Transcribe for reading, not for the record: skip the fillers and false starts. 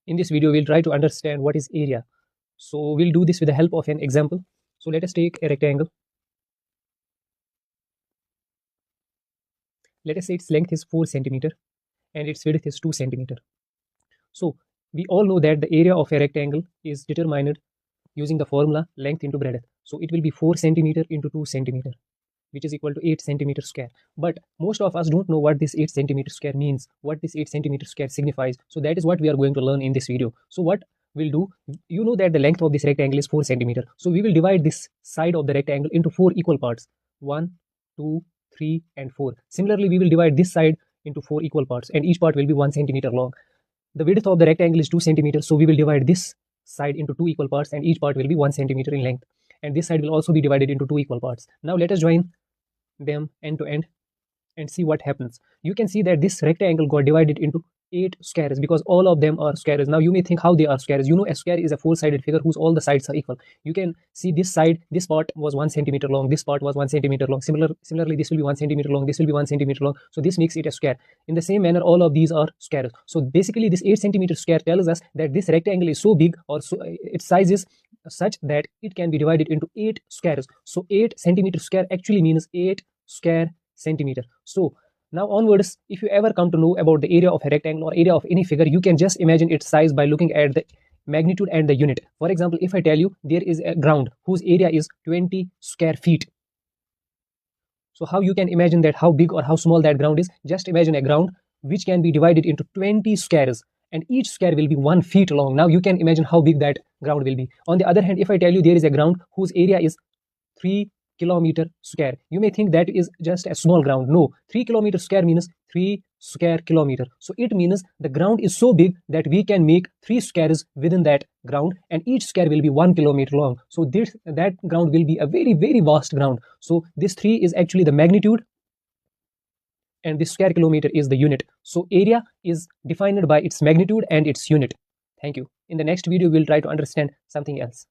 In this video, we'll try to understand what is area. So we'll do this with the help of an example. So let us take a rectangle. Let us say its length is 4 centimeter and its width is 2 centimeter. So we all know that the area of a rectangle is determined using the formula length into breadth. So it will be 4 centimeter into 2 centimeter, which is equal to 8 centimeter square. But most of us don't know what this 8 centimeter square means, what this 8 centimeter square signifies. So that is what we are going to learn in this video. So what we'll do, you know that the length of this rectangle is 4 centimeter. So we will divide this side of the rectangle into 4 equal parts, 1, 2, 3, and 4. Similarly, we will divide this side into 4 equal parts, and each part will be 1 centimeter long. The width of the rectangle is 2 centimeters, so we will divide this side into 2 equal parts, and each part will be 1 centimeter in length. And this side will also be divided into 2 equal parts. Now let us join them end to end and see what happens. You can see that this rectangle got divided into 8 squares because all of them are squares. Now you may think how they are squares. You know a square is a four-sided figure whose all the sides are equal. You can see this side, this part was 1 centimeter long, this part was 1 centimeter long. Similarly, this will be 1 centimeter long, this will be 1 centimeter long. So this makes it a square. In the same manner, all of these are squares. So basically, this 8 centimeter square tells us that this rectangle is so big, or so its size is such that it can be divided into 8 squares. So 8 centimeter square actually means 8 square centimeter. So now onwards, if you ever come to know about the area of a rectangle or area of any figure, you can just imagine its size by looking at the magnitude and the unit. For example, if I tell you there is a ground whose area is 20 square feet. So how you can imagine that how big or how small that ground is? Just imagine a ground which can be divided into 20 squares, and each square will be 1 feet long. Now you can imagine how big that ground will be. On the other hand, if I tell you there is a ground whose area is 3 kilometer square, you may think that is just a small ground. No, 3 kilometer square means 3 square kilometer. So it means the ground is so big that we can make 3 squares within that ground, and each square will be 1 kilometer long. So that ground will be a very vast ground. So this 3 is actually the magnitude, and this square kilometer is the unit. So area is defined by its magnitude and its unit. Thank you. In the next video, we'll try to understand something else.